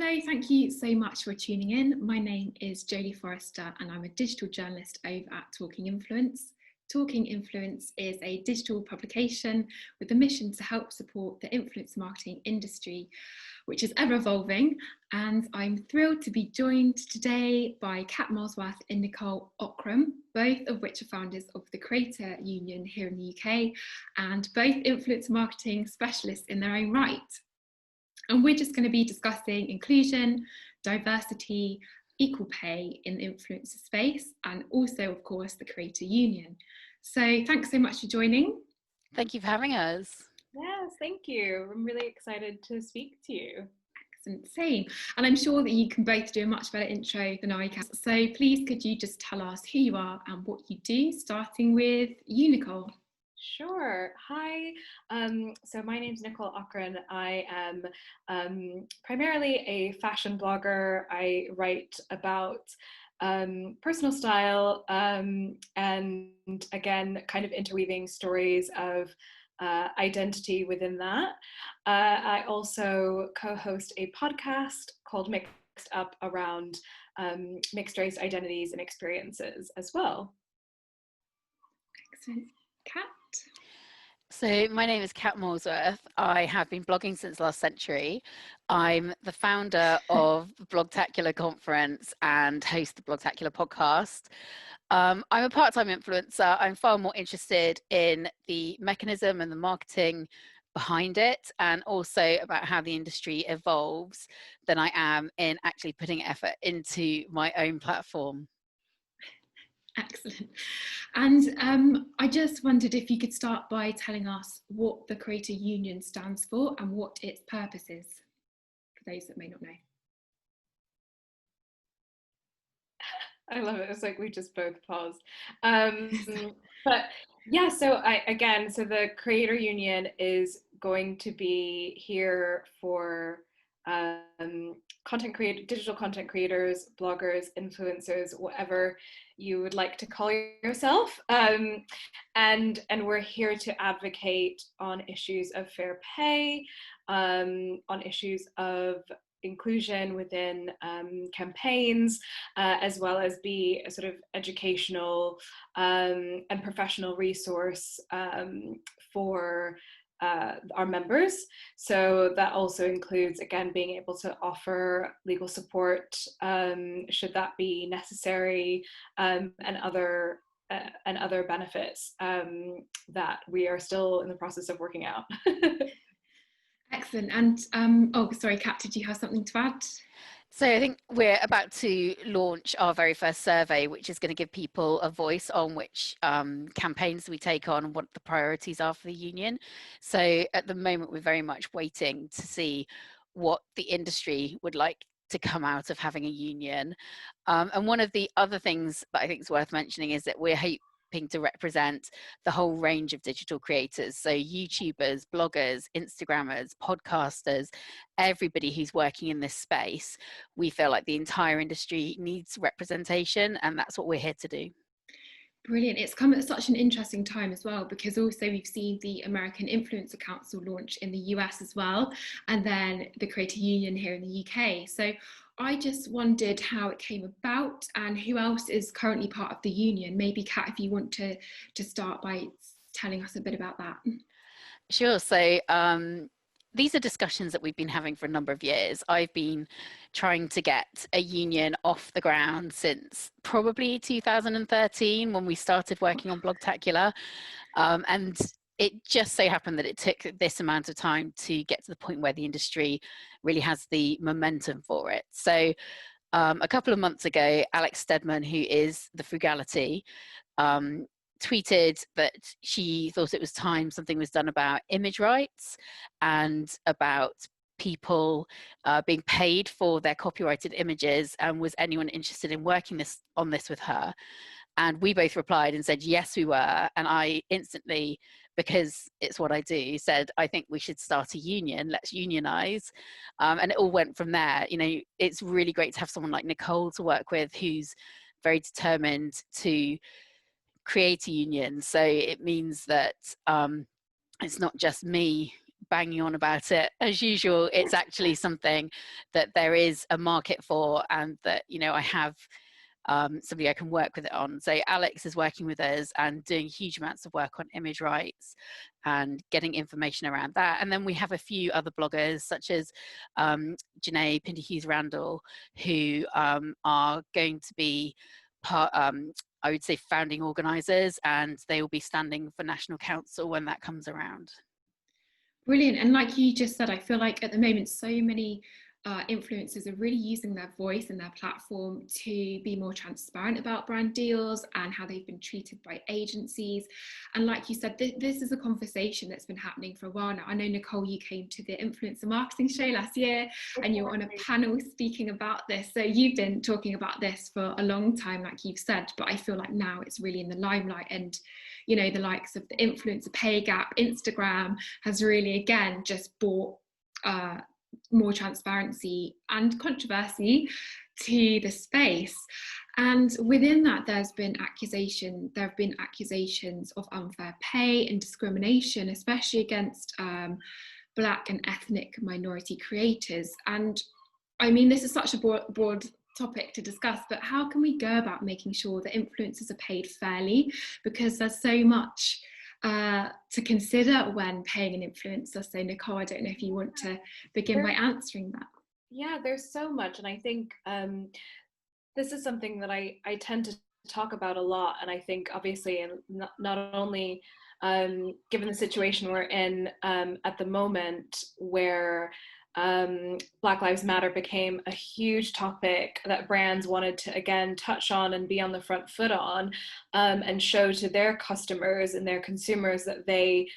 Hello, thank you so much for tuning in. My name is Jodie Forrester and I'm a digital journalist over at Talking Influence. Talking Influence is a digital publication with a mission to help support the influence marketing industry, which is ever evolving. And I'm thrilled to be joined today by Kat Molesworth and Nicole Akron, both of which are founders of the Creator Union here in the UK, and both influence marketing specialists in their own right. And we're just going to be discussing inclusion, diversity, equal pay in the influencer space, and also, of course, the Creator Union. So thanks so much for joining. Thank you for having us. Yes, thank you. I'm really excited to speak to you. Excellent, same. And I'm sure that you can both do a much better intro than I can. So please, could you just tell us who you are and what you do, starting with you, Nicole? Sure. Hi. So my name's Nicole Akron. I am primarily a fashion blogger. I write about personal style and again, kind of interweaving stories of identity within that. I also co-host a podcast called Mixed Up around mixed race identities and experiences as well. Excellent. Kat? So my name is Kat Morsworth. I have been blogging since last century. I'm the founder of the Blogtacular conference and host the Blogtacular podcast. I'm a part-time influencer. I'm far more interested in the mechanism and the marketing behind it, and also about how the industry evolves, than I am in actually putting effort into my own platform. Excellent. And I just wondered if you could start by telling us what the Creator Union stands for and what its purpose is, for those that may not know. I love it. It's like we just both paused. But yeah, so so the Creator Union is going to be here for digital content creators, bloggers, influencers, whatever you would like to call yourself. And we're here to advocate on issues of fair pay, on issues of inclusion within campaigns, as well as be a sort of educational and professional resource for our members. So that also includes, again, being able to offer legal support should that be necessary, and other benefits that we are still in the process of working out. Excellent. And oh, sorry, Kat, did you have something to add? So I think we're about to launch our very first survey, which is going to give people a voice on which campaigns we take on and what the priorities are for the union. So at the moment, we're very much waiting to see what the industry would like to come out of having a union. And one of the other things that I think is worth mentioning is that we're hoping to represent the whole range of digital creators. So YouTubers, bloggers, Instagrammers, podcasters, everybody who's working in this space. We feel like the entire industry needs representation, and that's what we're here to do. Brilliant. It's come at such an interesting time as well, because also we've seen the American Influencer Council launch in the US as well, and then the Creator Union here in the UK. So I just wondered how it came about and who else is currently part of the union. Maybe Kat, if you want to start by telling us a bit about that. Sure. So these are discussions that we've been having for a number of years. I've been trying to get a union off the ground since probably 2013 when we started working on Blogtacular. And it just so happened that it took this amount of time to get to the point where the industry really has the momentum for it. So a couple of months ago, Alex Stedman, who is the Frugality, tweeted that she thought it was time something was done about image rights and about people being paid for their copyrighted images, and was anyone interested in working on this with her? And we both replied and said, yes, we were. And I instantly, because it's what I do, said, I think we should start a union, let's unionize. And it all went from there. You know, it's really great to have someone like Nicole to work with, who's very determined to create a union. So it means that it's not just me banging on about it as usual. It's actually something that there is a market for, and that, you know, I have somebody I can work with it on. So Alex is working with us and doing huge amounts of work on image rights and getting information around that. And then we have a few other bloggers such as Janae Pindy-Hughes-Randall, who are going to be part, I would say, founding organisers, and they will be standing for National Council when that comes around. Brilliant. And like you just said, I feel like at the moment so many influencers are really using their voice and their platform to be more transparent about brand deals and how they've been treated by agencies. And like you said, this is a conversation that's been happening for a while now. I know, Nicole, you came to the Influencer Marketing Show last year and you were on a panel speaking about this. So you've been talking about this for a long time, like you've said, but I feel like now it's really in the limelight. And, you know, the likes of the influencer pay gap, Instagram has really, again, just brought more transparency and controversy to the space. And within that, there have been accusations of unfair pay and discrimination, especially against Black and ethnic minority creators. And I mean, this is such a broad topic to discuss, but how can we go about making sure that influencers are paid fairly? Because there's so much to consider when paying an influencer. So Nicole, I don't know if you want to begin by answering that. Yeah, there's so much. And I think this is something that I tend to talk about a lot. And I think obviously, and not only given the situation we're in at the moment, where Black Lives Matter became a huge topic that brands wanted to, again, touch on and be on the front foot on, and show to their customers and their consumers that they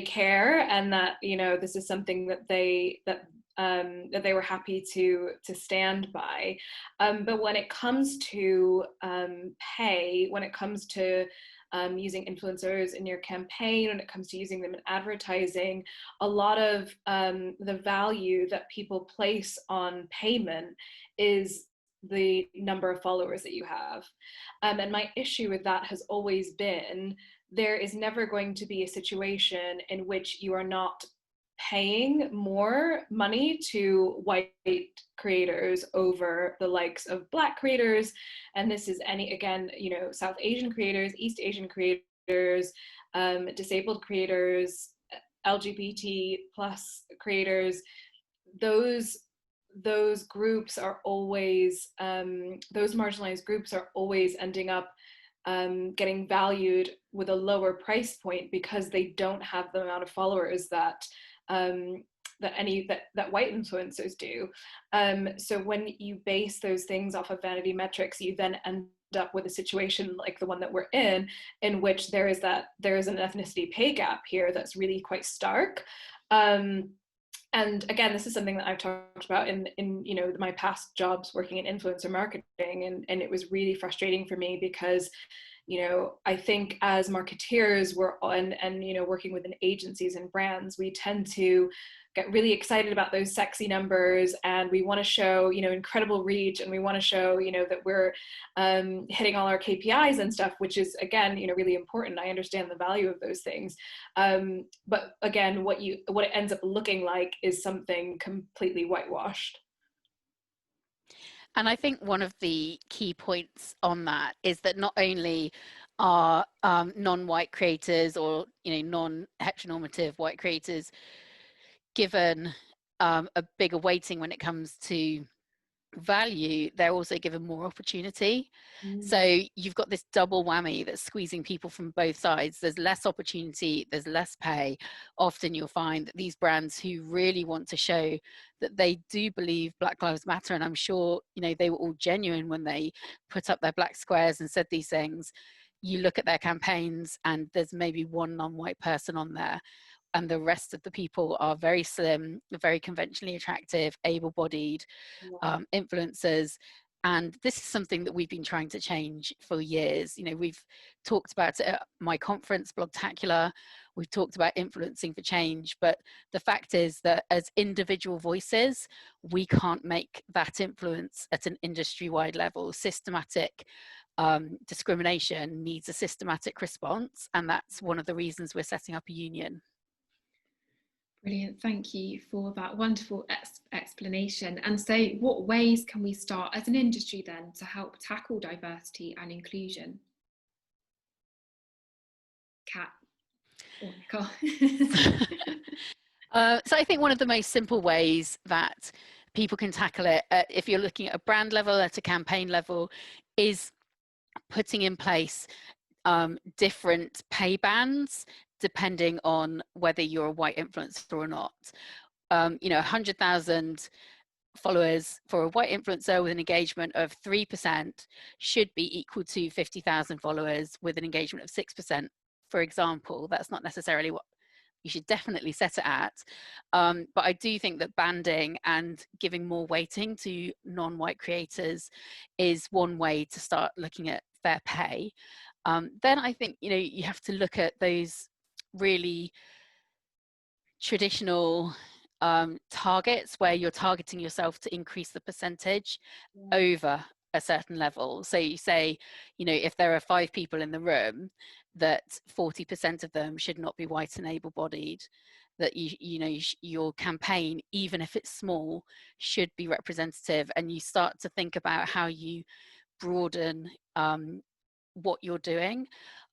care, and that, you know, this is something that they were happy to stand by. But when it comes to pay, when it comes to using influencers in your campaign, when it comes to using them in advertising, a lot of the value that people place on payment is the number of followers that you have. And my issue with that has always been, there is never going to be a situation in which you are not paying more money to white creators over the likes of Black creators. And this is again, you know, South Asian creators, East Asian creators, disabled creators, LGBT plus creators. Those groups are always, those marginalized groups are always ending up getting valued with a lower price point because they don't have the amount of followers that white influencers do. So when you base those things off of vanity metrics, you then end up with a situation like the one that we're in which there is an ethnicity pay gap here that's really quite stark. And again, this is something that I've talked about in you know, my past jobs working in influencer marketing, and it was really frustrating for me because, you know, I think as marketeers, and you know, working within agencies and brands, we tend to get really excited about those sexy numbers, and we want to show, you know, incredible reach, and we want to show, you know, that we're hitting all our KPIs and stuff, which is, again, you know, really important. I understand the value of those things, but again, what it ends up looking like is something completely whitewashed. And I think one of the key points on that is that not only are non-white creators, or, you know, non-heteronormative white creators given a bigger weighting when it comes to value, they're also given more opportunity. So you've got this double whammy that's squeezing people from both sides. There's less opportunity, there's less pay. Often you'll find that these brands who really want to show that they do believe Black Lives Matter, and I'm sure, you know, they were all genuine when they put up their black squares and said these things, you look at their campaigns and there's maybe one non-white person on there, and the rest of the people are very slim, very conventionally attractive, able-bodied influencers. And this is something that we've been trying to change for years. You know, we've talked about it at my conference, Blogtacular. We've talked about influencing for change. But the fact is that as individual voices, we can't make that influence at an industry-wide level. Systematic discrimination needs a systematic response. And that's one of the reasons we're setting up a union. Brilliant, thank you for that wonderful explanation. And so what ways can we start as an industry then to help tackle diversity and inclusion? Kat or Nicole? So I think one of the most simple ways that people can tackle it, if you're looking at a brand level, at a campaign level, is putting in place different pay bands depending on whether you're a white influencer or not. 100,000 followers for a white influencer with an engagement of 3% should be equal to 50,000 followers with an engagement of 6%, for example. That's not necessarily what you should definitely set it at. But I do think that banding and giving more weighting to non-white creators is one way to start looking at fair pay. Then I think, you have to look at those really traditional targets where you're targeting yourself to increase the percentage over a certain level. So you say, if there are 5 people in the room, that 40% of them should not be white and able-bodied, that your campaign, even if it's small, should be representative, and you start to think about how you broaden what you're doing.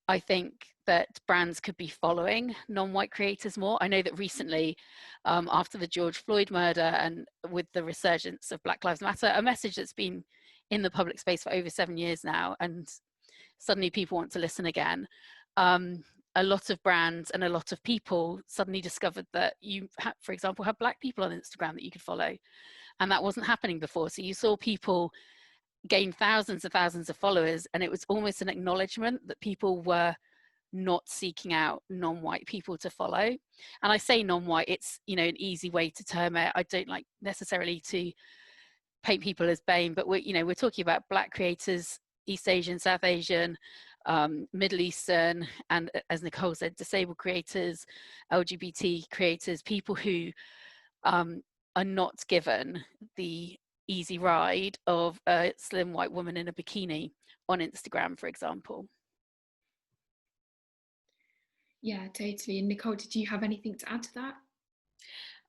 I think that brands could be following non-white creators more. I know that recently, after the George Floyd murder and with the resurgence of Black Lives Matter, a message that's been in the public space for over 7 years now, and suddenly people want to listen again. A lot of brands and a lot of people suddenly discovered that you, for example, have Black people on Instagram that you could follow, and that wasn't happening before. So you saw people gain thousands and thousands of followers, and it was almost an acknowledgement that people were not seeking out non-white people to follow. And I say non-white, it's an easy way to term it. I don't like necessarily to paint people as BAME, but we're talking about Black creators, East Asian, South Asian, Middle Eastern, and as Nicole said, disabled creators, LGBT creators, people who are not given the easy ride of a slim white woman in a bikini on Instagram, for example. Yeah, totally. And Nicole, did you have anything to add to that?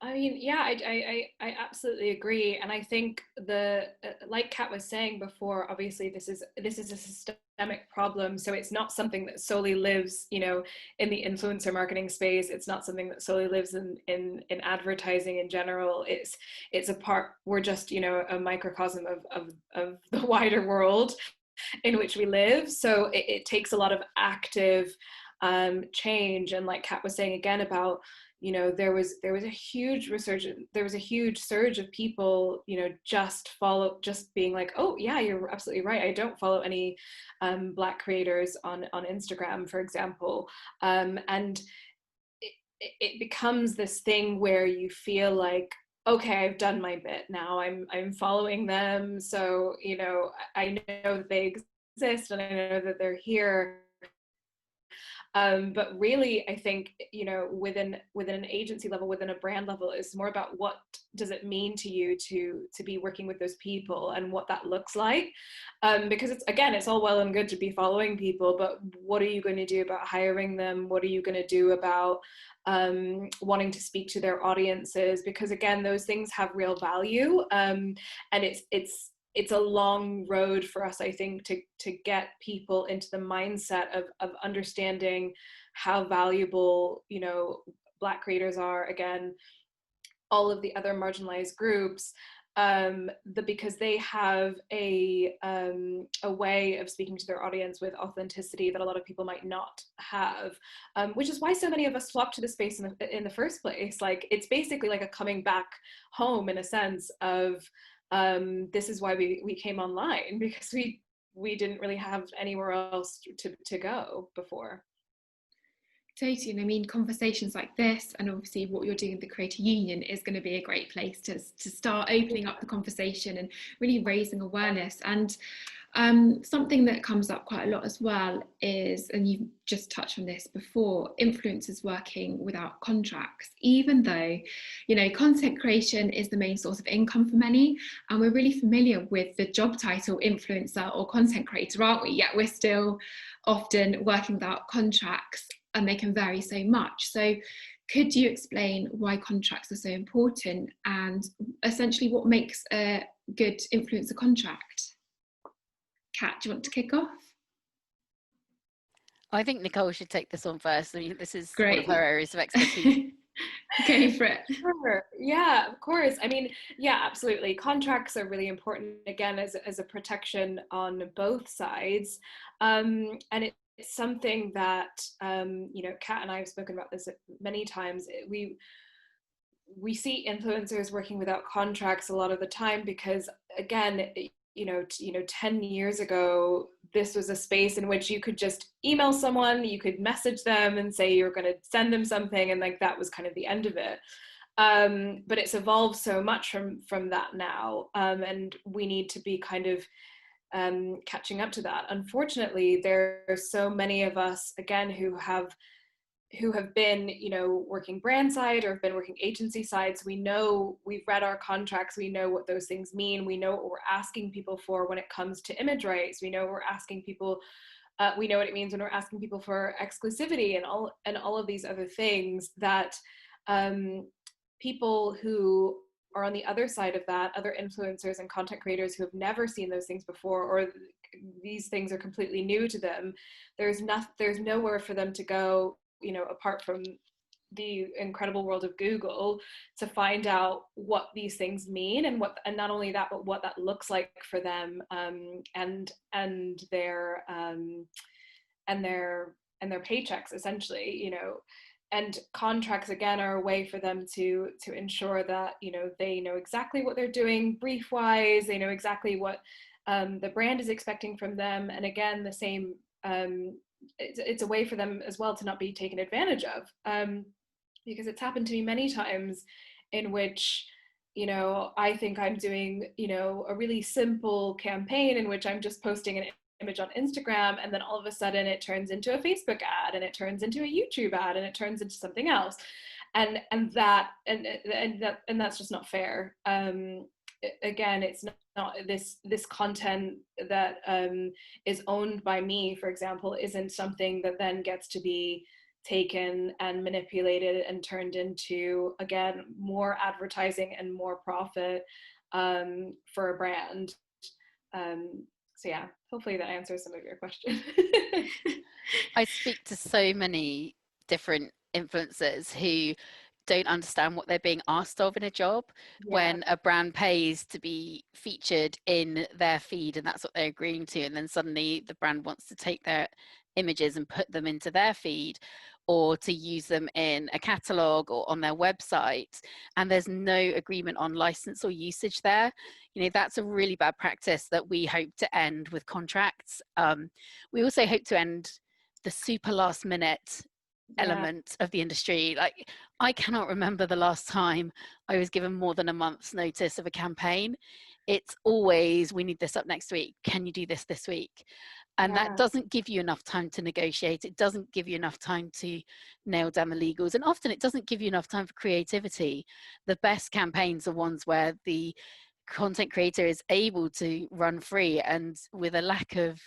I mean, yeah, I absolutely agree, and I think like Kat was saying before, obviously this is a systemic problem. So it's not something that solely lives, in the influencer marketing space. It's not something that solely lives in advertising in general. It's a part. We're just a microcosm of the wider world in which we live. So it takes a lot of active change, and like Kat was saying again about, there was a huge resurgence, there was a huge surge of people, just being like, oh yeah, you're absolutely right, I don't follow any Black creators on Instagram, for example, and it becomes this thing where you feel like, okay, I've done my bit now, I'm following them, so I know that they exist and I know that they're here. But really, I think, within an agency level, within a brand level, it's more about what does it mean to you to be working with those people and what that looks like. Because it's all well and good to be following people, but what are you going to do about hiring them? What are you going to do about wanting to speak to their audiences? Because again, those things have real value, and it's a long road for us, I think, to get people into the mindset of understanding how valuable, Black creators are, again, all of the other marginalized groups, because they have a way of speaking to their audience with authenticity that a lot of people might not have, which is why so many of us flock to the space in the first place. Like, it's basically like a coming back home, in a sense of, this is why we came online, because we didn't really have anywhere else to go before. Totally. And I mean, conversations like this, and obviously what you're doing with the Creator Union, is going to be a great place to start opening up the conversation and really raising awareness. And something that comes up quite a lot as well is, and you've just touched on this before, influencers working without contracts, even though, content creation is the main source of income for many, and we're really familiar with the job title influencer or content creator, aren't we? Yet we're still often working without contracts, and they can vary so much. So Could you explain why contracts are so important and essentially what makes a good influencer contract? Kat, do you want to kick off? I think Nicole should take this on first. I mean, this is one of Great. her areas of expertise. Go for it. Sure. Yeah, of course. I mean, yeah, absolutely. Contracts are really important, again, as a protection on both sides. And it's something that, you know, Kat and I have spoken about this many times. We see influencers working without contracts a lot of the time because, again, you know, 10 years ago, this was a space in which you could just email someone, you could message them and say you're going to send them something, and like that was kind of the end of it. But it's evolved so much from that now, and we need to be kind of catching up to that. Unfortunately, there are so many of us, again, who have been, you know, working brand side or have been working agency side. So we know, we've read our contracts, we know what those things mean, we know what we're asking people for when it comes to image rights, we know we're asking people, we know what it means when we're asking people for exclusivity and all of these other things that people who are on the other side of that, other influencers and content creators who have never seen those things before, or these things are completely new to them, there's nowhere for them to go, you know, apart from the incredible world of Google, to find out what these things mean and not only that, but what that looks like for them, and their paychecks, essentially, you know. And contracts, again, are a way for them to ensure that, you know, they know exactly what they're doing brief wise, they know exactly what the brand is expecting from them, and again, the same, it's a way for them as well to not be taken advantage of, because it's happened to me many times in which, you know, I think I'm doing, you know, a really simple campaign in which I'm just posting an image on Instagram, and then all of a sudden it turns into a Facebook ad, and it turns into a YouTube ad, and it turns into something else, and that's just not fair. Again, it's not this content that is owned by me, for example, isn't something that then gets to be taken and manipulated and turned into, again, more advertising and more profit for a brand. So yeah, hopefully that answers some of your question. I speak to so many different influencers who don't understand what they're being asked of in a job. Yeah. When a brand pays to be featured in their feed and that's what they're agreeing to, and then suddenly the brand wants to take their images and put them into their feed or to use them in a catalogue or on their website, and there's no agreement on license or usage there, you know, that's a really bad practice that we hope to end with contracts. We also hope to end the super last minute element of the industry. Like, I cannot remember the last time I was given more than a month's notice of a campaign. It's always, we need this up next week, can you do this week? And that doesn't give you enough time to negotiate. It doesn't give you enough time to nail down the legals, and often it doesn't give you enough time for creativity. The best campaigns are ones where the content creator is able to run free, and with a lack of,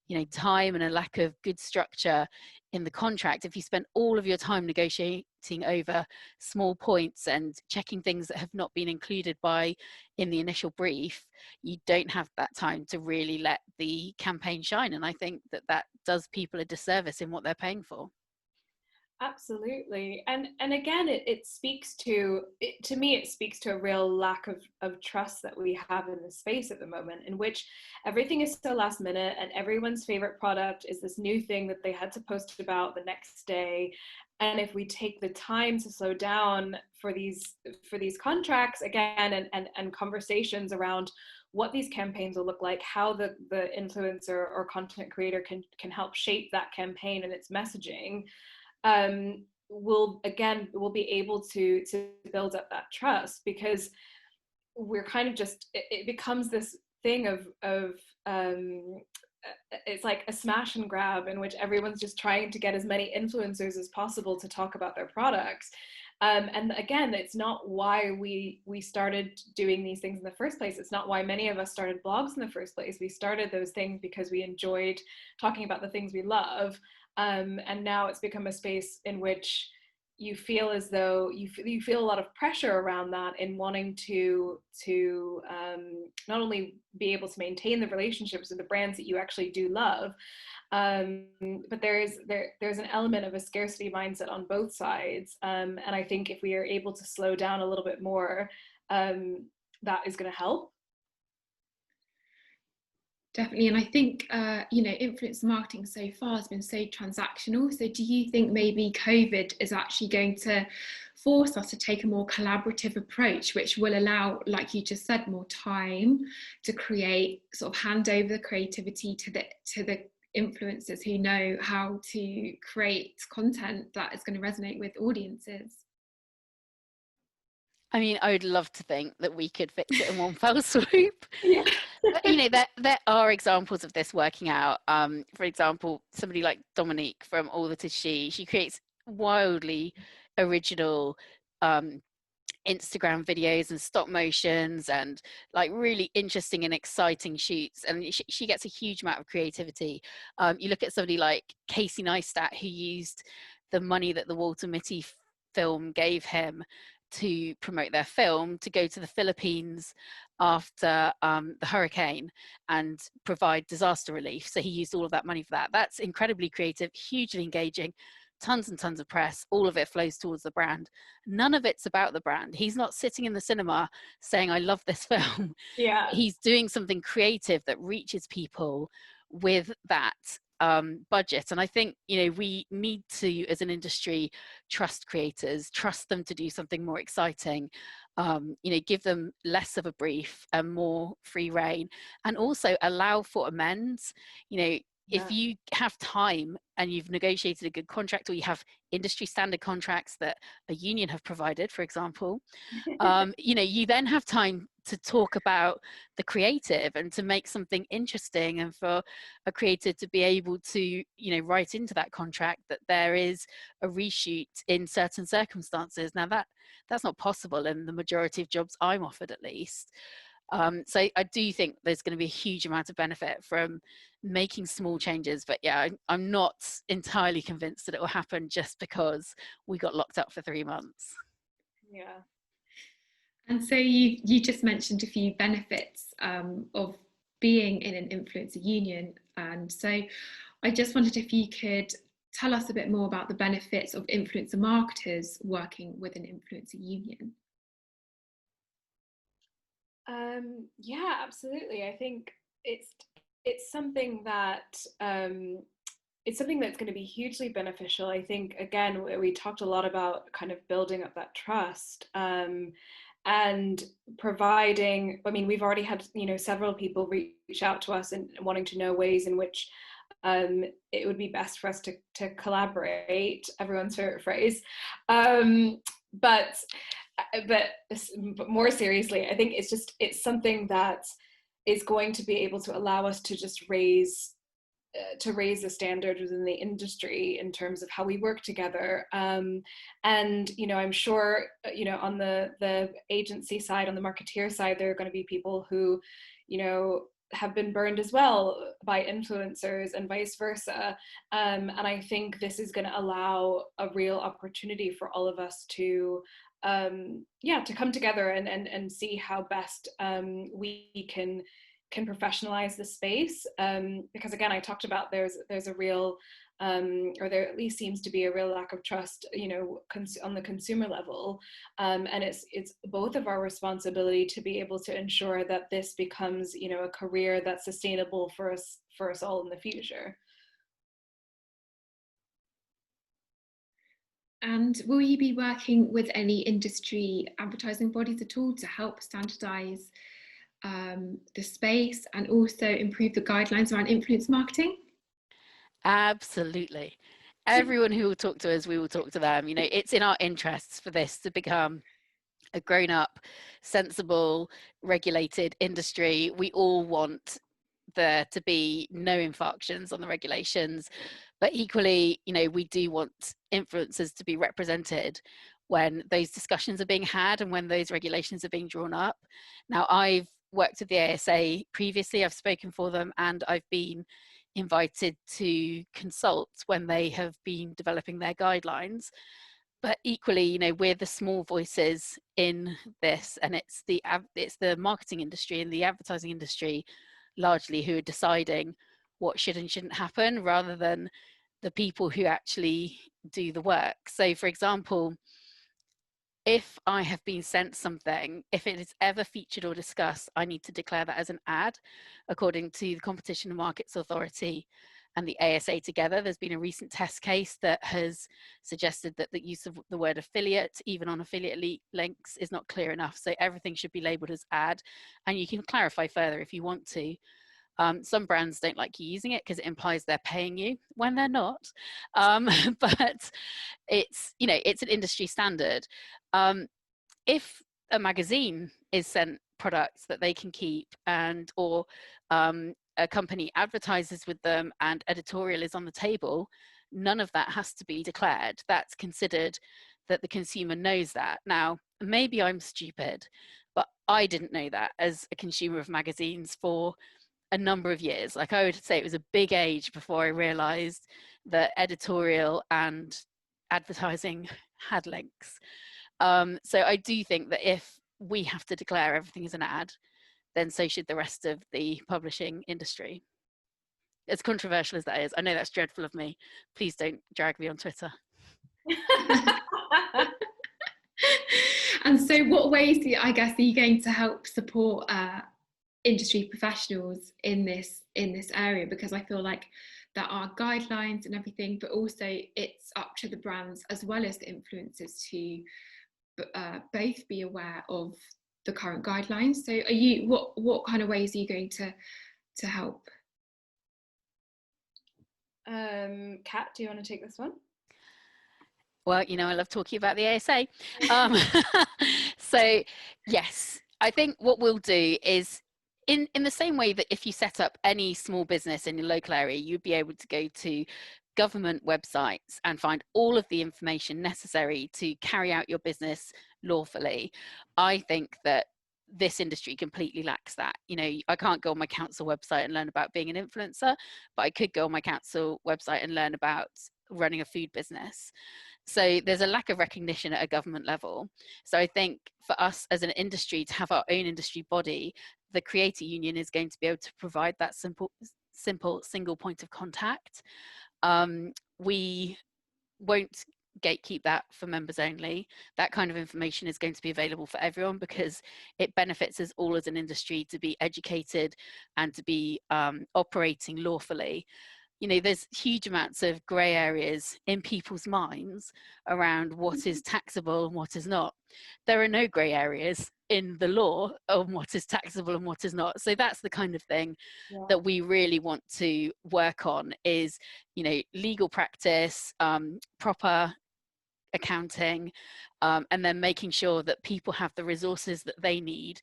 you know, time and a lack of good structure in the contract, if you spend all of your time negotiating over small points and checking things that have not been included in the initial brief, you don't have that time to really let the campaign shine. And I think that does people a disservice in what they're paying for. Absolutely. And again, it speaks to me, it speaks to a real lack of trust that we have in the space at the moment, in which everything is so last minute and everyone's favorite product is this new thing that they had to post about the next day. And if we take the time to slow down for these contracts, again, and conversations around what these campaigns will look like, how the influencer or content creator can help shape that campaign and its messaging, we'll be able to build up that trust, because we're kind of just, it becomes this thing of it's like a smash and grab in which everyone's just trying to get as many influencers as possible to talk about their products. And again, it's not why we started doing these things in the first place. It's not why many of us started blogs in the first place. We started those things because we enjoyed talking about the things we love. And now it's become a space in which you feel as though you feel a lot of pressure around that in wanting to not only be able to maintain the relationships with the brands that you actually do love, but there's an element of a scarcity mindset on both sides, and I think if we are able to slow down a little bit more, that is going to help. Definitely, and I think influencer marketing so far has been so transactional. So do you think maybe COVID is actually going to force us to take a more collaborative approach, which will allow, like you just said, more time to create, sort of hand over the creativity to the influencers who know how to create content that is going to resonate with audiences? I mean, I would love to think that we could fix it in one fell swoop. Yeah. But, there are examples of this working out. For example, somebody like Dominique from All That Is She creates wildly original Instagram videos and stop motions and like really interesting and exciting shoots, and she gets a huge amount of creativity. You look at somebody like Casey Neistat, who used the money that the Walter Mitty film gave him to promote their film to go to the Philippines after the hurricane and provide disaster relief. So he used all of that money for that. That's incredibly creative, hugely engaging, tons and tons of press. All of it flows towards the brand. None of it's about the brand. He's not sitting in the cinema saying, I love this film. Yeah. He's doing something creative that reaches people with that budget. And I think, we need to, as an industry, trust creators, trust them to do something more exciting, give them less of a brief and more free reign, and also allow for amends. If you have time and you've negotiated a good contract, or you have industry standard contracts that a union have provided, for example, you then have time to talk about the creative and to make something interesting, and for a creator to be able to, write into that contract that there is a reshoot in certain circumstances. Now that's not possible in the majority of jobs I'm offered, at least. So I do think there's going to be a huge amount of benefit from making small changes, but yeah, I'm not entirely convinced that it will happen just because we got locked up for 3 months. Yeah. And so you just mentioned a few benefits of being in an influencer union, and so I just wondered if you could tell us a bit more about the benefits of influencer marketers working with an influencer union. Yeah, absolutely. I think it's something that it's something that's going to be hugely beneficial. I think, again, we talked a lot about kind of building up that trust, and providing. I mean, we've already had several people reach out to us and wanting to know ways in which it would be best for us to collaborate. Everyone's favorite phrase, but more seriously, I think it's something that is going to be able to allow us to just raise the standard within the industry in terms of how we work together. And I'm sure on the agency side, on the marketeer side, there are going to be people who have been burned as well by influencers and vice versa. And I think this is going to allow a real opportunity for all of us to come together and see how best we can professionalize the space, because again, I talked about there's a real or there at least seems to be a real lack of trust on the consumer level, and it's both of our responsibility to be able to ensure that this becomes a career that's sustainable for us all in the future. And will you be working with any industry advertising bodies at all to help standardise the space and also improve the guidelines around influence marketing? Absolutely. Everyone who will talk to us, we will talk to them. It's in our interests for this to become a grown-up, sensible, regulated industry. We all want there to be no infractions on the regulations, but equally, we do want influencers to be represented when those discussions are being had and when those regulations are being drawn up. Now, I've worked with the ASA previously, I've spoken for them, and I've been invited to consult when they have been developing their guidelines. But equally, you know, we're the small voices in this, and it's the marketing industry and the advertising industry largely who are deciding what should and shouldn't happen, rather than the people who actually do the work. So for example, if I have been sent something, if it is ever featured or discussed, I need to declare that as an ad, according to the Competition and Markets Authority and the ASA together. There's been a recent test case that has suggested that the use of the word affiliate, even on affiliate links, is not clear enough. So everything should be labelled as ad, and you can clarify further if you want to. Some brands don't like you using it because it implies they're paying you when they're not. But it's, you know, it's an industry standard. If a magazine is sent products that they can keep, and or a company advertises with them and editorial is on the table, none of that has to be declared. That's considered that the consumer knows that. Now, maybe I'm stupid, but I didn't know that as a consumer of magazines for a number of years. Like, I would say it was a big age before I realized that editorial and advertising had links. So I do think that if we have to declare everything as an ad, then so should the rest of the publishing industry. As controversial as that is, I know that's dreadful of me. Please don't drag me on Twitter. And so what ways, I guess, are you going to help support industry professionals in this area? Because I feel like there are guidelines and everything, but also it's up to the brands as well as the influencers to both be aware of the current guidelines. So are you, what kind of ways are you going to help? Kat, do you want to take this one? Well, you know, I love talking about the ASA. So yes, I think what we'll do is, in the same way that if you set up any small business in your local area, you'd be able to go to government websites and find all of the information necessary to carry out your business lawfully. I think that this industry completely lacks that. You know, I can't go on my council website and learn about being an influencer, but I could go on my council website and learn about running a food business. So there's a lack of recognition at a government level. So I think for us as an industry to have our own industry body, the Creator Union is going to be able to provide that simple single point of contact. We won't gatekeep that for members only. That kind of information is going to be available for everyone, because it benefits us all as an industry to be educated and to be operating lawfully. You know, there's huge amounts of grey areas in people's minds around what is taxable and what is not. There are no grey areas in the law on what is taxable and what is not. So that's the kind of thing that we really want to work on, is, you know, legal practice, proper accounting, and then making sure that people have the resources that they need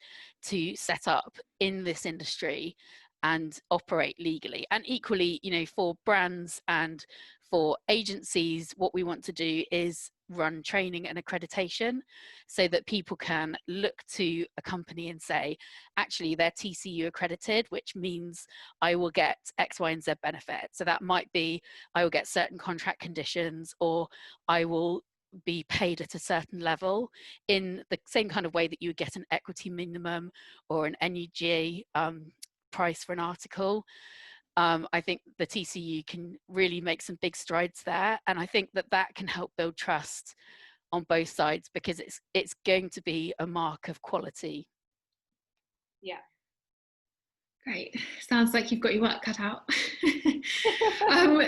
to set up in this industry and operate legally. And equally, you know, for brands and for agencies, what we want to do is run training and accreditation so that people can look to a company and say, actually, they're TCU accredited, which means I will get X, Y, and Z benefit. So that might be I will get certain contract conditions, or I will be paid at a certain level in the same kind of way that you would get an equity minimum or an NUG price for an article. I think the TCU can really make some big strides there, and I think that that can help build trust on both sides, because it's going to be a mark of quality. Yeah. Great. Sounds like you've got your work cut out.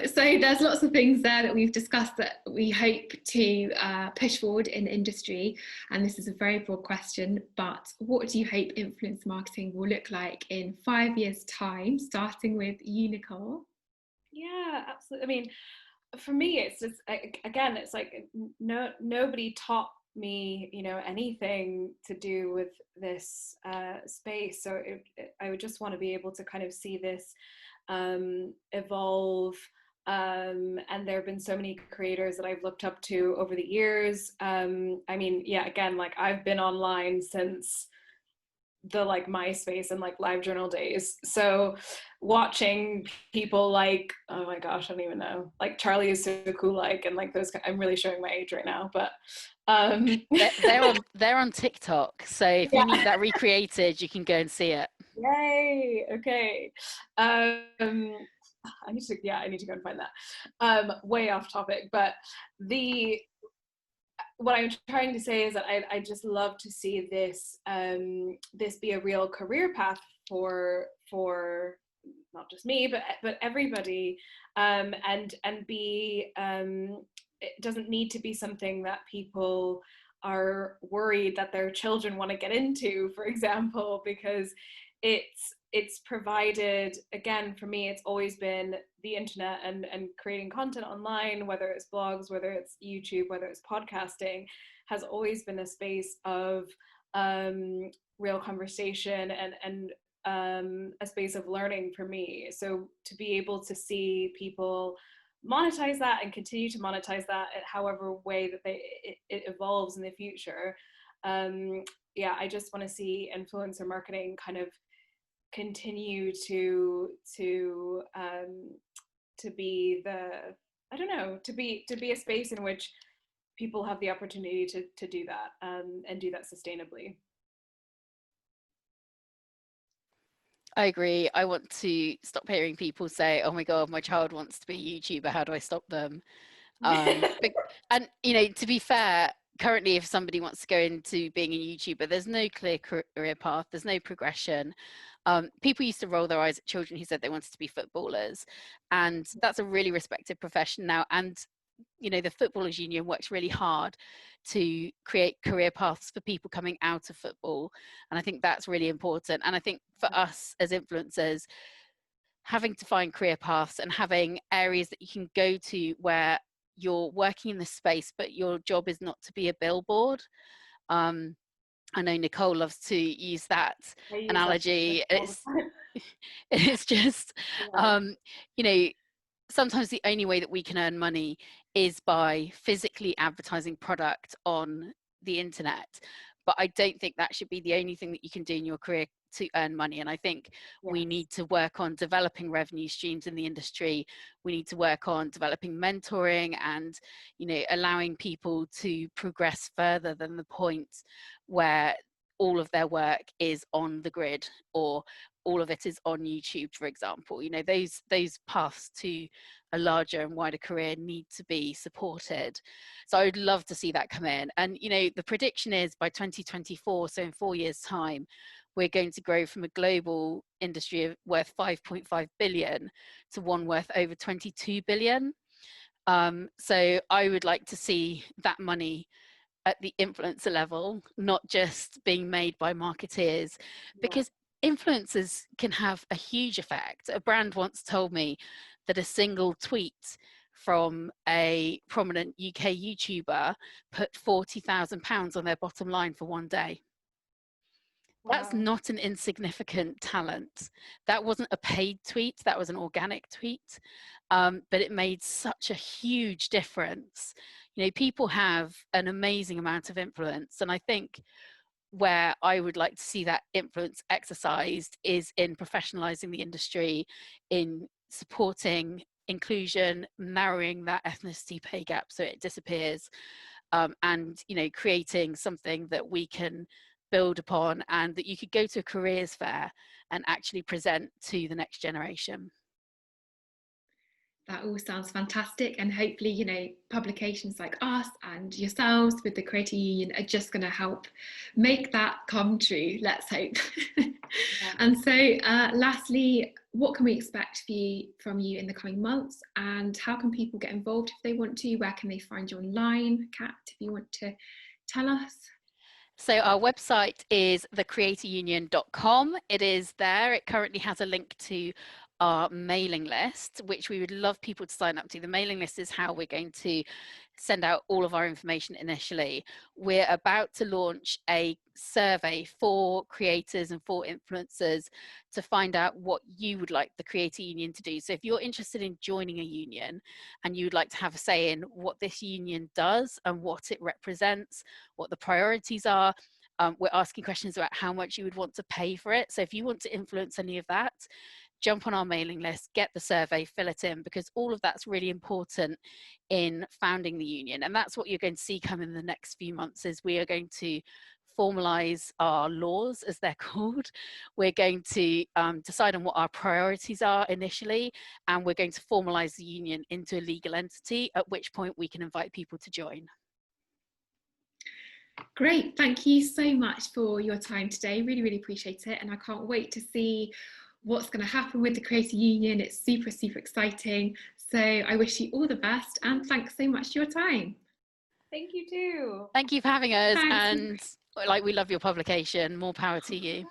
So there's lots of things there that we've discussed that we hope to push forward in the industry. And this is a very broad question, but what do you hope influence marketing will look like in 5 years' time, starting with you, Nicole? Yeah, absolutely. I mean, for me, it's just, again, it's like nobody taught me, you know, anything to do with this space. So I would just want to be able to kind of see this evolve. And there have been so many creators that I've looked up to over the years. I mean, yeah, again, like I've been online since the like MySpace and like LiveJournal days. So watching people like, oh my gosh, I don't even know, like Charlie is so cool, like, and like those, I'm really showing my age right now, but they're on TikTok, so if you need that recreated, you can go and see it. Yay. Okay. I need to go and find that. Way off topic, but what I'm trying to say is that I just love to see this this be a real career path for not just me, but everybody, and be it doesn't need to be something that people are worried that their children want to get into, for example, because it's provided, again, for me, it's always been the internet and creating content online, whether it's blogs, whether it's YouTube, whether it's podcasting, has always been a space of real conversation and a space of learning for me. So to be able to see people monetize that and continue to monetize that at however way that it evolves in the future, I just want to see influencer marketing kind of continue to be the, I don't know, to be a space in which people have the opportunity to do that, and do that sustainably. I agree. I want to stop hearing people say, oh my God, my child wants to be a YouTuber. How do I stop them? And, you know, to be fair, currently, if somebody wants to go into being a YouTuber, there's no clear career path. There's no progression. People used to roll their eyes at children who said they wanted to be footballers. And that's a really respected profession now. And you know, the Footballers Union works really hard to create career paths for people coming out of football. And I think that's really important. And I think for us as influencers, having to find career paths and having areas that you can go to where you're working in the space, but your job is not to be a billboard. I know Nicole loves to use that analogy. It's just, you know, sometimes the only way that we can earn money is by physically advertising product on the internet. But I don't think that should be the only thing that you can do in your career to earn money. And I think we need to work on developing revenue streams in the industry. We need to work on developing mentoring and, you know, allowing people to progress further than the point where all of their work is on the grid or all of it is on YouTube, for example. You know, those paths to a larger and wider career need to be supported. So I would love to see that come in. And, you know, the prediction is by 2024, so in 4 years' time, we're going to grow from a global industry worth 5.5 billion to one worth over 22 billion. So I would like to see that money at the influencer level, not just being made by marketeers, because influencers can have a huge effect. A brand once told me that a single tweet from a prominent UK YouTuber put £40,000 on their bottom line for one day. That's not an insignificant talent. That wasn't a paid tweet, that was an organic tweet, but it made such a huge difference. You know, people have an amazing amount of influence, and I think where I would like to see that influence exercised is in professionalizing the industry, in supporting inclusion, narrowing that ethnicity pay gap so it disappears, and, you know, creating something that we can build upon and that you could go to a careers fair and actually present to the next generation. That all sounds fantastic, and hopefully, you know, publications like us and yourselves with the Creator Union are just going to help make that come true, let's hope. And so lastly, what can we expect from you in the coming months, and how can people get involved if they want to? Where can they find you online? Kat, if you want to tell us. So our website is thecreatorunion.com. It is there. It currently has a link to our mailing list, which we would love people to sign up to. The mailing list is how we're going to send out all of our information initially. We're about to launch a survey for creators and for influencers to find out what you would like the Creator Union to do. So if you're interested in joining a union and you'd like to have a say in what this union does and what it represents, what the priorities are, we're asking questions about how much you would want to pay for it. So if you want to influence any of that, jump on our mailing list, get the survey, fill it in, because all of that's really important in founding the union. And that's what you're going to see come in the next few months, is we are going to formalise our laws, as they're called. We're going to decide on what our priorities are initially, and we're going to formalise the union into a legal entity, at which point we can invite people to join. Great, thank you so much for your time today. Really, really appreciate it. And I can't wait to see what's going to happen with the Creator Union. It's super, super exciting. So I wish you all the best, and thanks so much for your time. Thank you too. Thank you for having us. Thanks. And like, we love your publication. More power to you.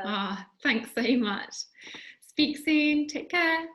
Yeah. Thanks so much. Speak soon. Take care.